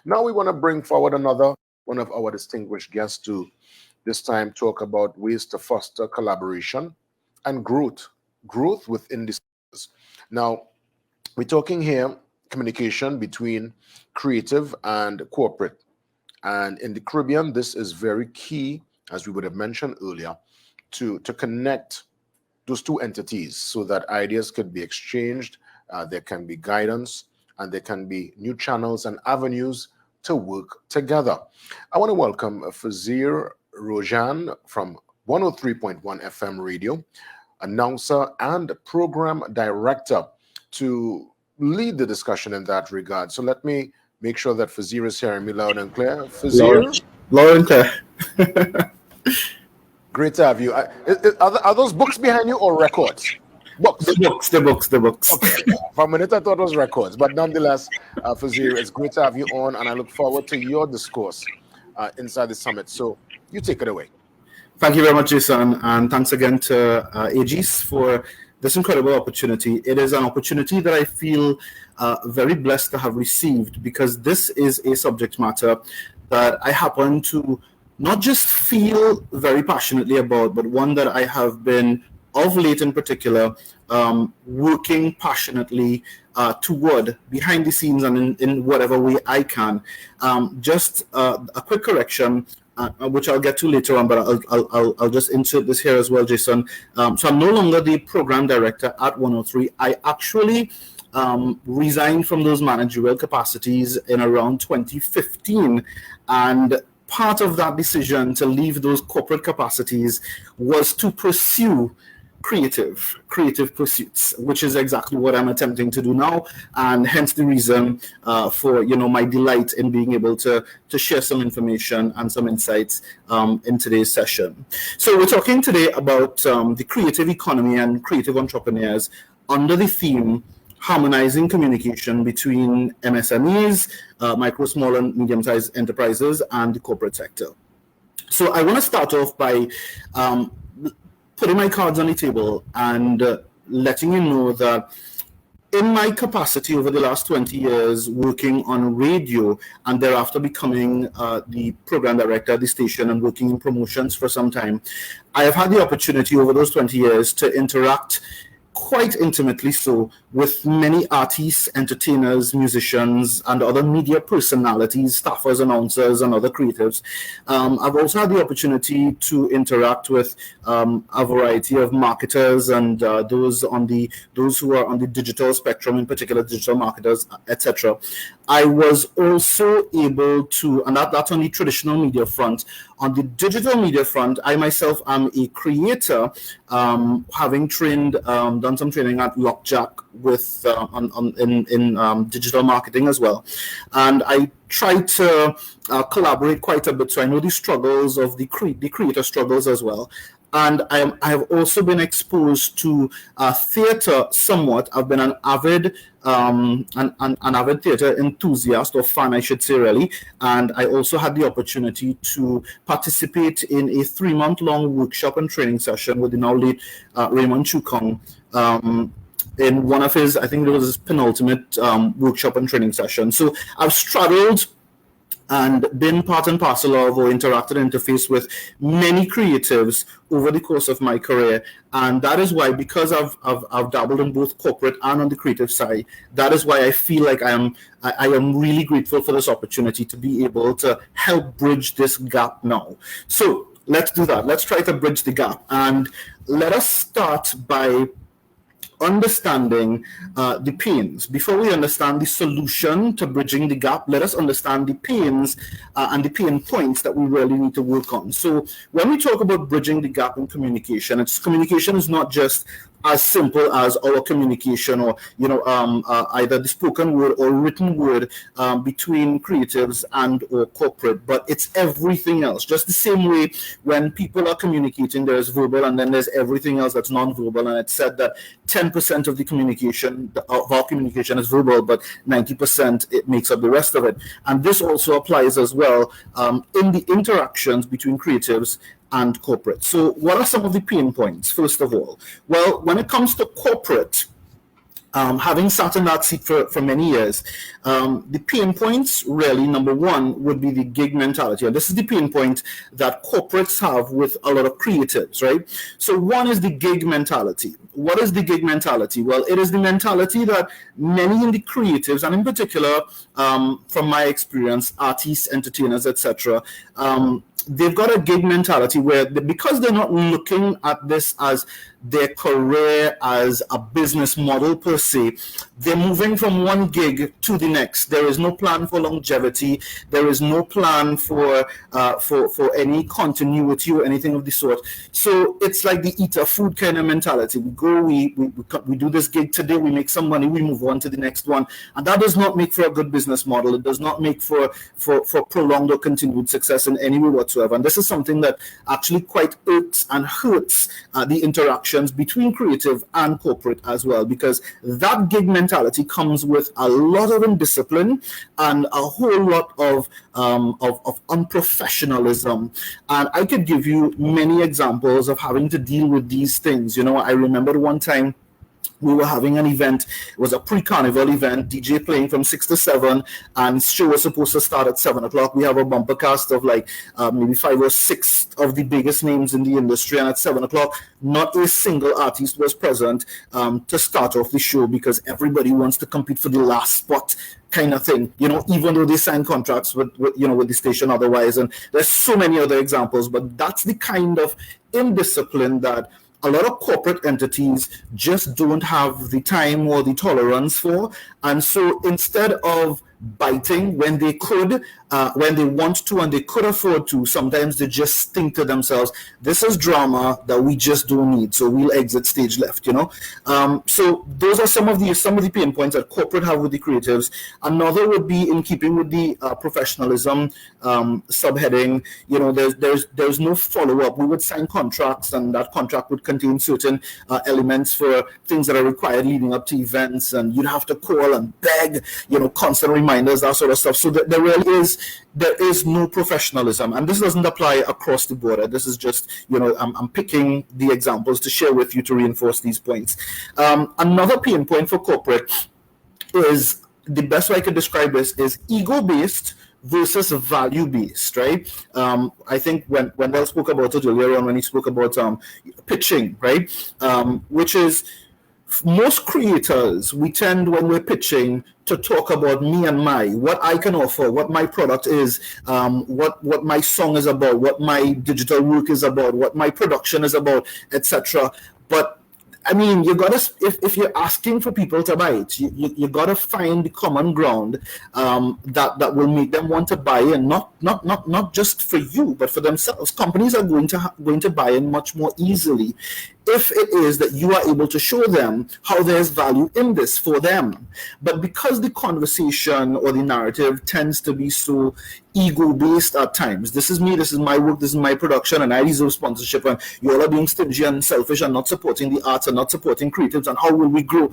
Now we want to bring forward another one of our distinguished guests to this time talk about ways to foster collaboration and growth within the sectors. Now, we're talking here communication between creative and corporate. And in the Caribbean, this is very key, as we would have mentioned earlier, to connect those two entities so that ideas could be exchanged, there can be guidance, and there can be new channels and avenues to work together. I want to welcome Fazir Rojan from 103.1 FM radio, announcer and program director, to lead the discussion in that regard. So let me make sure that Fazir is hearing me loud and clear. Fazir? Loud and clear. Great to have you. Are those books behind you or records? Books. The books. Okay. For a minute, I thought it was records, but nonetheless, Fazir, it's great to have you on, and I look forward to your discourse inside the summit. So you take it away. Thank you very much, Jason, and thanks again to Aegis for this incredible opportunity. It is an opportunity that I feel very blessed to have received, because this is a subject matter that I happen to not just feel very passionately about, but one that I have been, of late in particular, working passionately toward behind the scenes and in whatever way I can. Just a quick correction, which I'll get to later on, but I'll just insert this here as well, Jason. So I'm no longer the program director at 103. I actually resigned from those managerial capacities in around 2015, and part of that decision to leave those corporate capacities was to pursue creative pursuits, which is exactly what I'm attempting to do now, and hence the reason for my delight in being able to share some information and some insights in today's session. So we're talking today about the creative economy and creative entrepreneurs under the theme harmonizing communication between MSMEs, micro, small, and medium-sized enterprises, and the corporate sector. So I want to start off by putting my cards on the table and letting you know that in my capacity over the last 20 years working on radio and thereafter becoming the program director at the station and working in promotions for some time, I have had the opportunity over those 20 years to interact quite intimately so with many artists, entertainers, musicians, and other media personalities, staffers, announcers, and other creatives. I've also had the opportunity to interact with a variety of marketers and those who are on the digital spectrum, in particular digital marketers, etc. I was also able to, and that's on the traditional media front. On the digital media front, I myself am a creator, having trained, done some training at Lockjack with in digital marketing as well, and I try to collaborate quite a bit. So I know the struggles of the creator struggles as well. And I have also been exposed to theater somewhat. I've been an avid theater enthusiast or fan, I should say, really. And I also had the opportunity to participate in a 3-month-long workshop and training session with the now late Raymond Chukong in one of his, I think it was his penultimate workshop and training session. So I've straddled and been part and parcel of or interacted and interfaced with many creatives over the course of my career. And that is why, because I've dabbled in both corporate and on the creative side, that is why I feel like I am really grateful for this opportunity to be able to help bridge this gap now. So let's do that. Let's try to bridge the gap. And let us start by understanding the pains. Before we understand the solution to bridging the gap, let us understand the pains and the pain points that we really need to work on. So when we talk about bridging the gap in communication, communication is not just as simple as our communication or either the spoken word or written word between creatives and or corporate, but it's everything else. Just the same way when people are communicating, there's verbal and then there's everything else that's non-verbal, and it's said that 10% of the communication of our communication is verbal, but 90% it makes up the rest of it. And this also applies as well in the interactions between creatives and corporate. So what are some of the pain points, first of all? Well, when it comes to corporate, Having sat in that seat for many years, the pain points really, number one, would be the gig mentality. And this is the pain point that corporates have with a lot of creatives, right? So one is the gig mentality. What is the gig mentality? Well, it is the mentality that many in the creatives, and in particular, from my experience, artists, entertainers, etc., they've got a gig mentality where because they're not looking at this as their career as a business model per se, they're moving from one gig to the next. There is no plan for longevity. There is no plan for any continuity or anything of the sort. So it's like the eat a food kind of mentality. We go, we do this gig today, we make some money, we move on to the next one, and that does not make for a good business model. It does not make for prolonged or continued success in any way whatsoever. And this is something that actually quite irks and hurts the interactions between creative and corporate as well, because that gig mentality comes with a lot of indiscipline and a whole lot of unprofessionalism. And I could give you many examples of having to deal with these things. I remember one time we were having an event. It was a pre-carnival event, DJ playing from 6 to 7, and show was supposed to start at 7 o'clock. We have a bumper cast of maybe 5 or 6 of the biggest names in the industry, and at 7 o'clock, not a single artist was present to start off the show, because everybody wants to compete for the last spot kind of thing, even though they sign contracts with the station otherwise. And there's so many other examples, but that's the kind of indiscipline that a lot of corporate entities just don't have the time or the tolerance for. And so instead of biting when they could, when they want to and they could afford to, sometimes they just think to themselves, this is drama that we just don't need, so we'll exit stage left. So those are some of the pain points that corporate have with the creatives. Another would be in keeping with the professionalism subheading. There's no follow-up. We would sign contracts, and that contract would contain certain elements for things that are required leading up to events, and you'd have to call and beg, constant reminders, that sort of stuff. So there is no professionalism, and this doesn't apply across the board. This is just, I'm picking the examples to share with you to reinforce these points. Another pain point for corporate is, the best way I could describe this is ego-based versus value-based, right? I think when Wendell spoke about it earlier on, when he spoke about pitching, right? Which is, most creators, we tend, when we're pitching, to talk about me and what I can offer, what my product is, what my song is about, what my digital work is about, what my production is about, etc. But I mean, you gotta, if you're asking for people to buy it, you gotta find the common ground that will make them want to buy in, not just for you, but for themselves. Companies are going to buy in much more easily if it is that you are able to show them how there's value in this for them. But because the conversation or the narrative tends to be so ego-based at times, this is me, this is my work, this is my production, and I deserve sponsorship, and you all are being stingy and selfish and not supporting the arts and not supporting creatives, and how will we grow?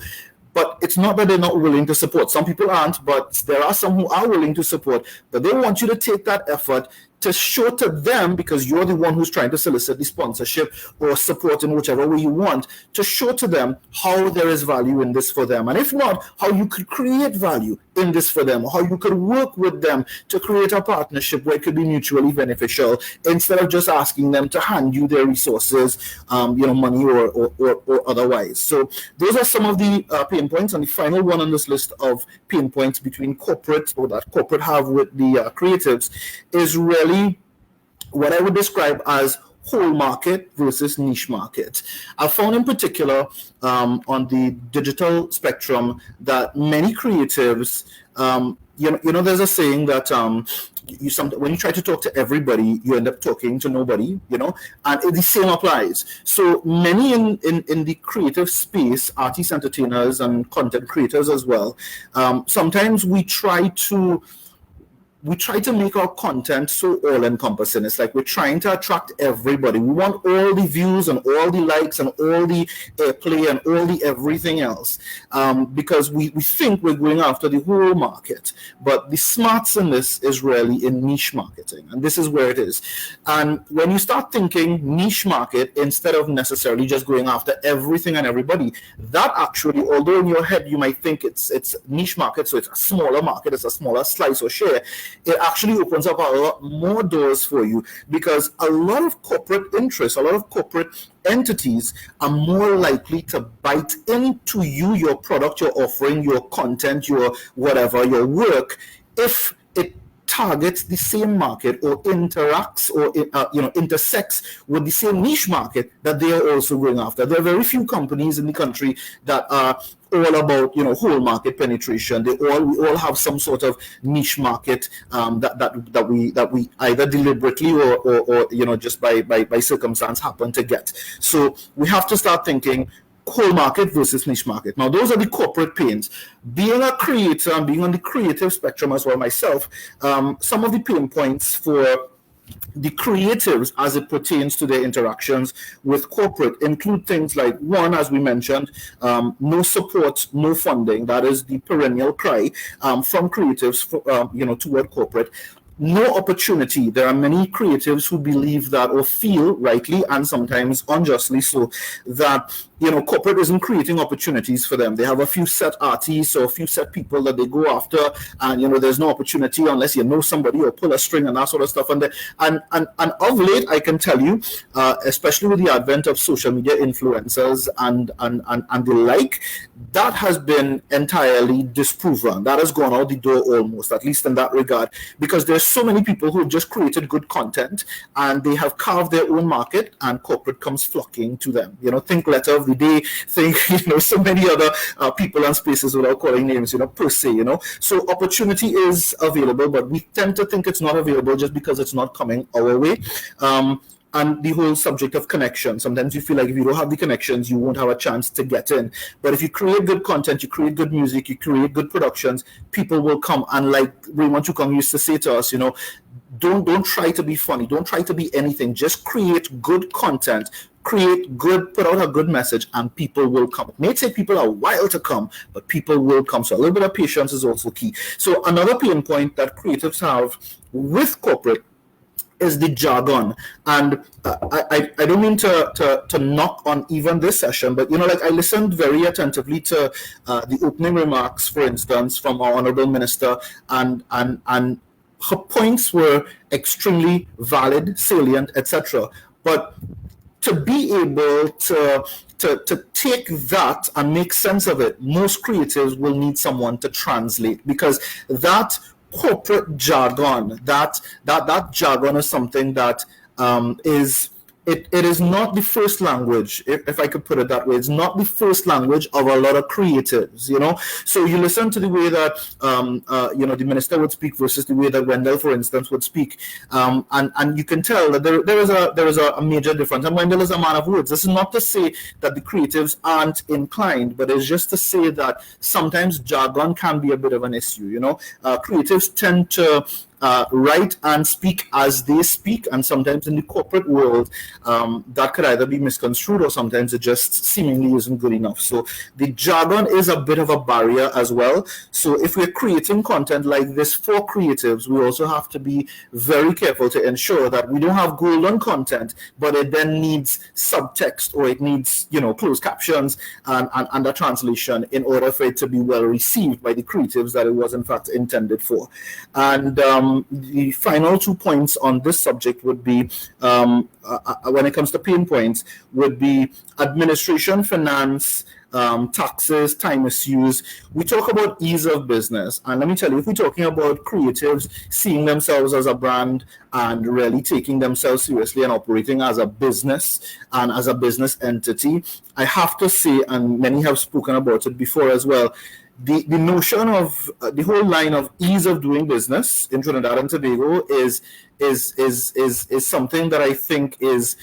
But it's not that they're not willing to support. Some people aren't, but there are some who are willing to support. But they want you to take that effort to show to them, because you're the one who's trying to solicit the sponsorship or support in whichever way you want, to show to them how there is value in this for them. And if not, how you could create value in this for them, how you could work with them to create a partnership where it could be mutually beneficial, instead of just asking them to hand you their resources, money or otherwise. So those are some of the pain points. And the final one on this list of pain points between corporate, or that corporate have with the creatives, is really what I would describe as whole market versus niche market. I found in particular on the digital spectrum that many creatives, there's a saying that when you try to talk to everybody, you end up talking to nobody, and the same applies. So many in the creative space, artists, entertainers, and content creators as well, sometimes we try to we try to make our content so all-encompassing. It's like we're trying to attract everybody. We want all the views and all the likes and all the airplay and all the everything else, because we think we're going after the whole market. But the smarts in this is really in niche marketing, and this is where it is. And when you start thinking niche market instead of necessarily just going after everything and everybody, that actually, although in your head you might think it's niche market, so it's a smaller market, it's a smaller slice or share, it actually opens up a lot more doors for you, because a lot of corporate interests, a lot of corporate entities are more likely to bite into you, your product, your offering, your content, your whatever, your work, if it targets the same market or interacts or intersects with the same niche market that they are also going after. There are very few companies in the country that are all about whole market penetration. We all have some sort of niche market that we either deliberately or just by circumstance happen to get. So we have to start thinking whole market versus niche market. Now, those are the corporate pains. Being a creator and being on the creative spectrum as well myself, some of the pain points for the creatives as it pertains to their interactions with corporate include things like, one, as we mentioned, no support, no funding. That is the perennial cry from creatives toward corporate. No opportunity. There are many creatives who believe that, or feel rightly and sometimes unjustly so, that corporate isn't creating opportunities for them. They have a few set artists or a few set people that they go after, and there's no opportunity unless you know somebody or pull a string and that sort of stuff. And of late, I can tell you, especially with the advent of social media influencers and the like, that has been entirely disproven. That has gone out the door almost, at least in that regard, because there's so many people who have just created good content and they have carved their own market, and corporate comes flocking to them. Think Letter of the Day, think so many other people and spaces without calling names, per se. So opportunity is available, but we tend to think it's not available just because it's not coming our way. And the whole subject of connection. Sometimes you feel like if you don't have the connections, you won't have a chance to get in. But if you create good content, you create good music, you create good productions, people will come. And like Raymond Chukong used to say to us, don't try to be funny. Don't try to be anything. Just create good content. Put out a good message, and people will come. It may take people a while to come, but people will come. So a little bit of patience is also key. So another pain point that creatives have with corporate is the jargon. And I don't mean to knock on even this session, but I listened very attentively to the opening remarks, for instance, from our honorable minister, and her points were extremely valid, salient, etc. But to be able to take that and make sense of it, most creatives will need someone to translate, because that corporate jargon, that jargon is something that it is not the first language, if I could put it that way. It's not the first language of a lot of creatives, So you listen to the way that the minister would speak versus the way that Wendell, for instance, would speak, and you can tell that there is a major difference. And Wendell is a man of words. This is not to say that the creatives aren't inclined, but it's just to say that sometimes jargon can be a bit of an issue. Creatives tend to write and speak as they speak, and sometimes in the corporate world that could either be misconstrued, or sometimes it just seemingly isn't good enough. So the jargon is a bit of a barrier as well. So if we're creating content like this for creatives, we also have to be very careful to ensure that we don't have golden content, but it then needs subtext, or it needs closed captions and a translation in order for it to be well received by the creatives that it was in fact intended for. And the final 2 points on this subject would be, when it comes to pain points, would be administration, finance, taxes, time misuse. We talk about ease of business, and let me tell you, if we're talking about creatives seeing themselves as a brand and really taking themselves seriously and operating as a business and as a business entity, I have to say, and many have spoken about it before as well, the notion of the whole line of ease of doing business in Trinidad and Tobago is is something that I think is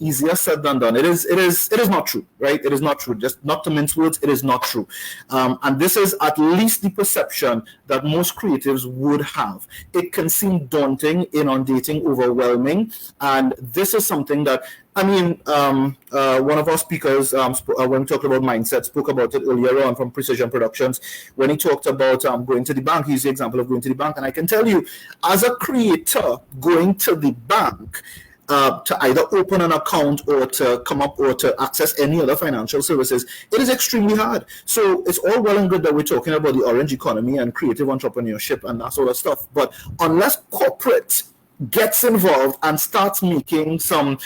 easier said than done. It is not true, right? It is not true. Just not to mince words, it is not true. And this is at least the perception that most creatives would have. It can seem daunting, inundating, overwhelming, and this is something that one of our speakers, when we talked about mindset, spoke about it earlier on from Precision Productions. When he talked about going to the bank, he used the example of going to the bank. And I can tell you, as a creator, going to the bank to either open an account or to come up or to access any other financial services, it is extremely hard. So it's all well and good that we're talking about the orange economy and creative entrepreneurship and that sort of stuff. But unless corporate gets involved and starts making some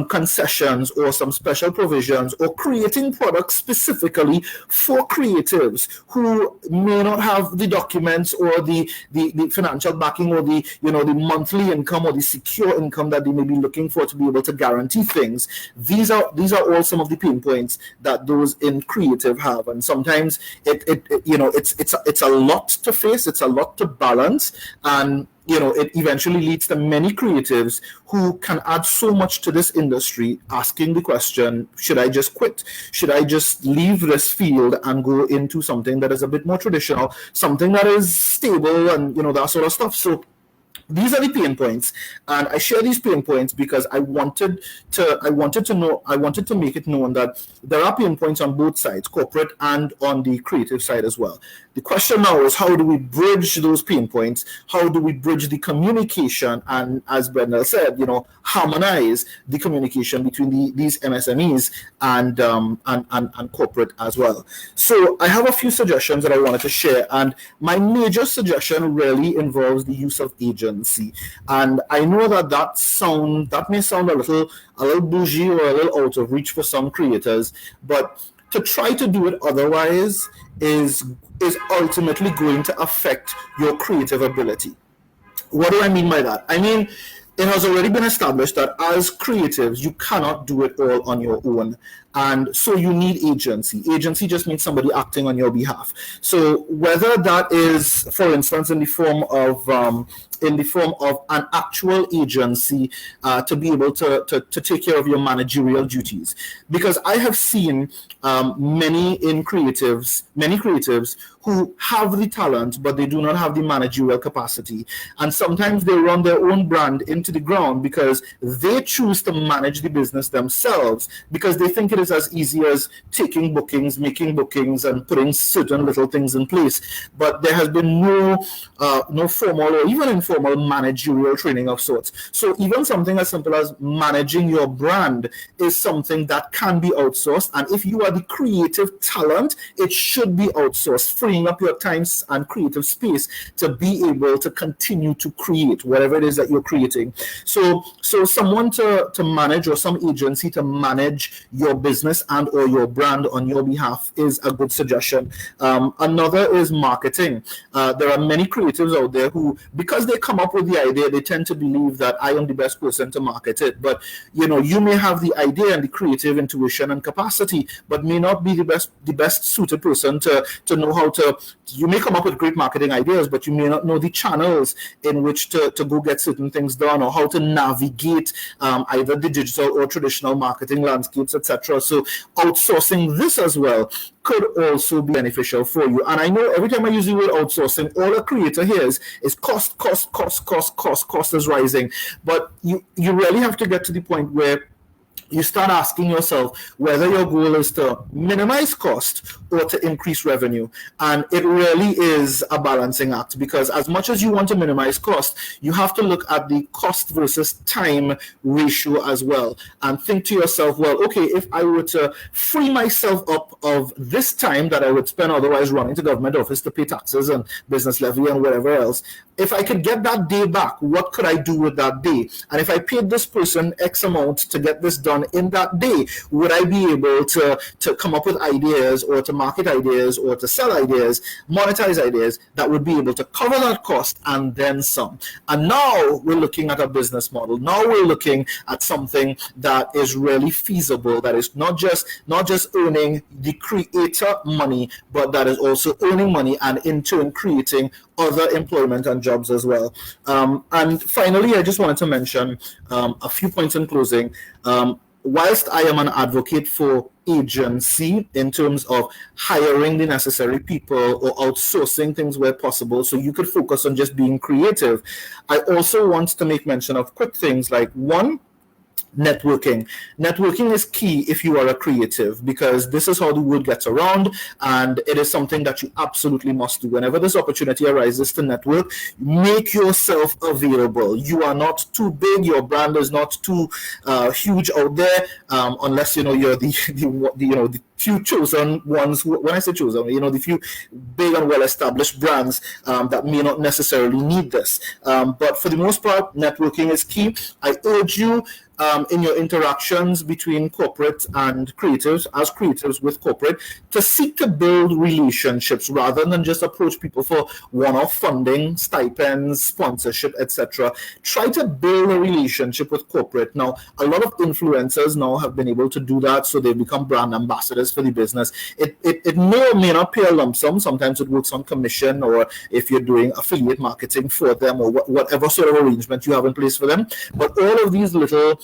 concessions or some special provisions or creating products specifically for creatives who may not have the documents or the financial backing or the monthly income or the secure income that they may be looking for to be able to guarantee things. These are all some of the pain points that those in creative have, and sometimes it's a lot to face, it's a lot to balance, and it eventually leads to many creatives who can add so much to this industry asking the question, should I just quit? Should I just leave this field and go into something that is a bit more traditional, something that is stable and, that sort of stuff? So these are the pain points, and I share these pain points because I wanted to make it known that there are pain points on both sides, corporate and on the creative side as well. The question now is, how do we bridge those pain points? How do we bridge the communication? And as Brenda said, harmonize the communication between these MSMEs and corporate as well. So I have a few suggestions that I wanted to share, and my major suggestion really involves the use of agency. And I know that may sound a little bougie or a little out of reach for some creators, but to try to do it otherwise is ultimately going to affect your creative ability. What do I mean by that? I mean, it has already been established that as creatives, you cannot do it all on your own. And so you need agency. Agency just means somebody acting on your behalf. So whether that is, for instance, in the form of an actual agency to be able to take care of your managerial duties. Because I have seen many creatives who have the talent, but they do not have the managerial capacity. And sometimes they run their own brand into the ground because they choose to manage the business themselves, because they think it is as easy as taking bookings, making bookings, and putting certain little things in place. But there has been no formal or even informal managerial training of sorts. So even something as simple as managing your brand is something that can be outsourced. And if you are the creative talent, it should be outsourced, freeing up your time and creative space to be able to continue to create whatever it is that you're creating. So someone to manage, or some agency to manage your business and or your brand on your behalf is a good suggestion. Another is marketing. There are many creatives out there who, because they come up with the idea, they tend to believe that I am the best person to market it. But you may have the idea and the creative intuition and capacity, but may not be the best suited person to know how to. You may come up with great marketing ideas, but you may not know the channels in which to go get certain things done, or how to navigate either the digital or traditional marketing landscapes, etc. So outsourcing this as well could also be beneficial for you. And I know every time I use the word outsourcing, all a creator hears is cost is rising. But you really have to get to the point where you start asking yourself whether your goal is to minimize cost or to increase revenue. And it really is a balancing act, because as much as you want to minimize cost, you have to look at the cost versus time ratio as well, and think to yourself, well, okay, if I were to free myself up of this time that I would spend otherwise running to government office to pay taxes and business levy and whatever else, if I could get that day back, what could I do with that day? And if I paid this person X amount to get this done on in that day? Would I be able to come up with ideas or to market ideas or to sell ideas, monetize ideas that would be able to cover that cost and then some? And now we're looking at a business model. Now we're looking at something that is really feasible, that is not just earning the creator money, but that is also earning money and in turn creating other employment and jobs as well. And finally, I just wanted to mention a few points in closing. Whilst I am an advocate for agency in terms of hiring the necessary people or outsourcing things where possible so you could focus on just being creative, I also want to make mention of quick things like, one, networking. Networking is key if you are a creative, because this is how the word gets around, and it is something that you absolutely must do. Whenever this opportunity arises to network, make yourself available. You are not too big, your brand is not too huge out there, unless you're the few chosen ones. When I say chosen, the few big and well-established brands that may not necessarily need this. But for the most part, networking is key. I urge you, in your interactions between corporate and creatives, as creatives with corporate, to seek to build relationships rather than just approach people for one-off funding, stipends, sponsorship, etc. Try to build a relationship with corporate. Now, a lot of influencers now have been able to do that, so they've become brand ambassadors for the business. It may or may not pay a lump sum. Sometimes it works on commission, or if you're doing affiliate marketing for them, or whatever sort of arrangement you have in place for them. But all of these little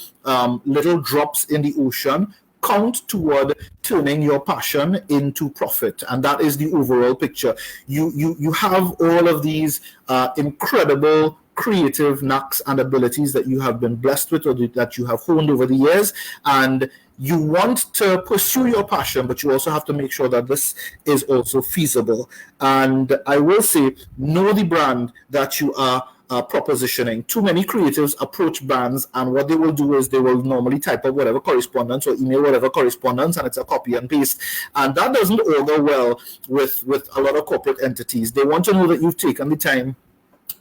drops in the ocean count toward turning your passion into profit, and that is the overall picture. You have all of these incredible creative knacks and abilities that you have been blessed with, or that you have honed over the years, and you want to pursue your passion, but you also have to make sure that this is also feasible. And I will say, know the brand that you are propositioning. Too many creatives approach brands, and what they will do is they will normally type up whatever correspondence or email whatever correspondence, and it's a copy and paste. And that doesn't augur well with a lot of corporate entities. They want to know that you've taken the time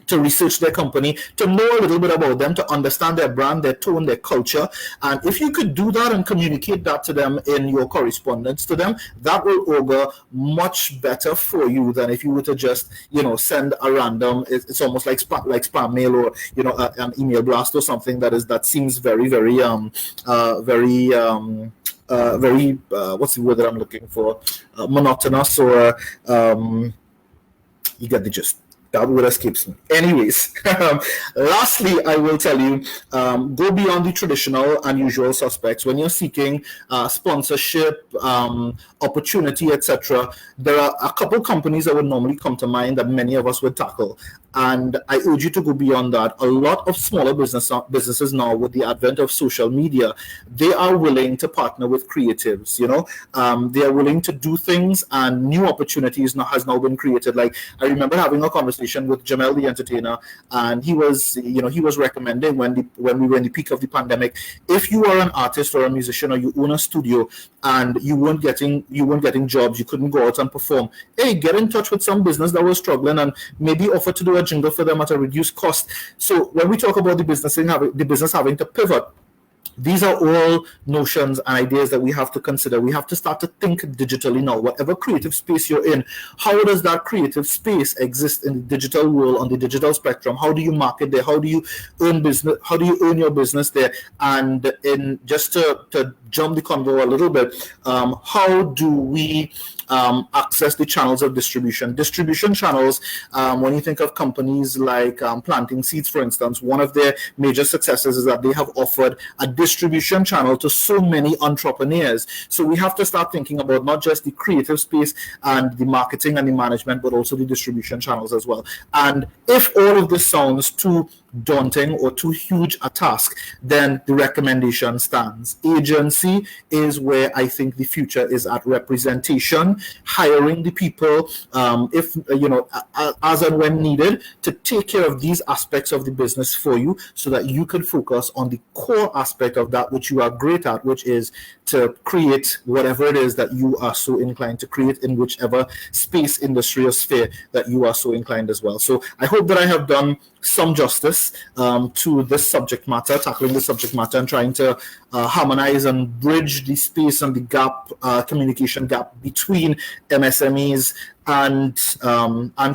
to research their company, to know a little bit about them, to understand their brand, their tone, their culture. And if you could do that and communicate that to them in your correspondence to them, that will augur much better for you than if you were to just, send a random, it's almost like spam mail, or, an email blast or something that seems very, very, what's the word that I'm looking for? Monotonous, or you get the gist. That word escapes me. Anyways, lastly, I will tell you, go beyond the traditional and usual suspects. When you're seeking sponsorship, opportunity, etc., there are a couple companies that would normally come to mind that many of us would tackle. And I urge you to go beyond that. A lot of smaller businesses now, with the advent of social media, they are willing to partner with creatives. They are willing to do things, and new opportunities has now been created. Like, I remember having a conversation with Jamel the entertainer, and he was recommending when we were in the peak of the pandemic, if you are an artist or a musician, or you own a studio and you weren't getting jobs, you couldn't go out and perform, hey, get in touch with some business that was struggling and maybe offer to do a jingle for them at a reduced cost. So when we talk about the business having to pivot, these are all notions and ideas that we have to consider. We have to start to think digitally now. Whatever creative space you're in, how does that creative space exist in the digital world, on the digital spectrum? How do you market there? How do you earn business? How do you earn your business there? And in just to jump the convo a little bit, how do we access the channels of distribution? Distribution channels, when you think of companies like Planting Seeds, for instance, one of their major successes is that they have offered a distribution channel to so many entrepreneurs. So we have to start thinking about not just the creative space and the marketing and the management, but also the distribution channels as well. And if all of this sounds too daunting or too huge a task, then the recommendation stands. Agency is where I think the future is at. Representation, hiring the people, if as and when needed, to take care of these aspects of the business for you, so that you can focus on the core aspect of that which you are great at, which is to create whatever it is that you are so inclined to create in whichever space, industry, or sphere that you are so inclined as well. So I hope that I have done some justice to this subject matter, tackling the subject matter, and trying to harmonize and bridge the space and the gap, communication gap between MSMEs and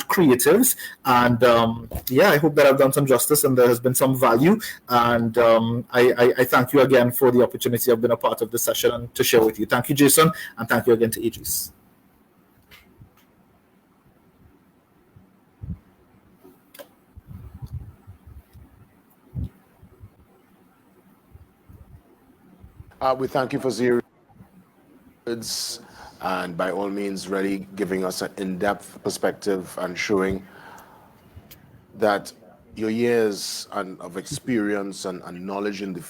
creatives. And I hope that I've done some justice and there has been some value. And I thank you again for the opportunity I've been a part of this session and to share with you. Thank you, Jason, and thank you again to Aegis. We thank you for zero words, and by all means, really giving us an in-depth perspective and showing that your years of experience and knowledge in the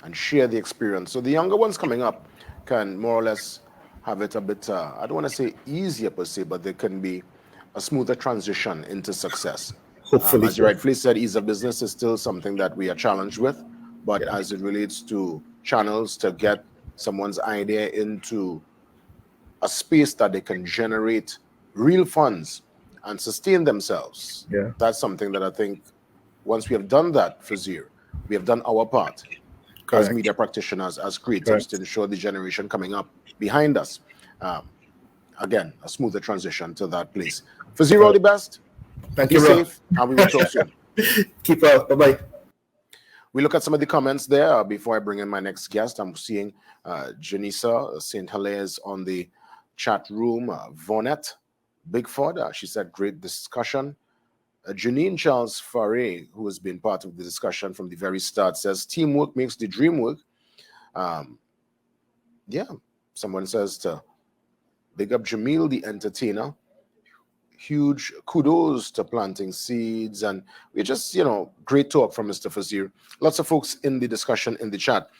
and share the experience. So the younger ones coming up can more or less have it a bit, I don't want to say easier per se, but there can be a smoother transition into success. Hopefully, as you rightfully said, ease of business is still something that we are challenged with, but as it relates to channels to get someone's idea into a space that they can generate real funds and sustain themselves, that's something that I think once we have done that for Zir, we have done our part. Correct. As media practitioners, as creatives, correct, to ensure the generation coming up behind us, again, a smoother transition to that place. For Zero, all the best. Thank Be you, safe, and we will talk soon. Keep up. Bye-bye. We look at some of the comments there before I bring in my next guest. I'm seeing Janissa St. Hilaire's on the chat room. Vonette Bigford, she said, great discussion. Janine Charles Farre, who has been part of the discussion from the very start, says, teamwork makes the dream work. Someone says to big up Jamil, the entertainer. Huge kudos to planting seeds, and we just, great talk from Mr. Fazir. Lots of folks in the discussion in the chat.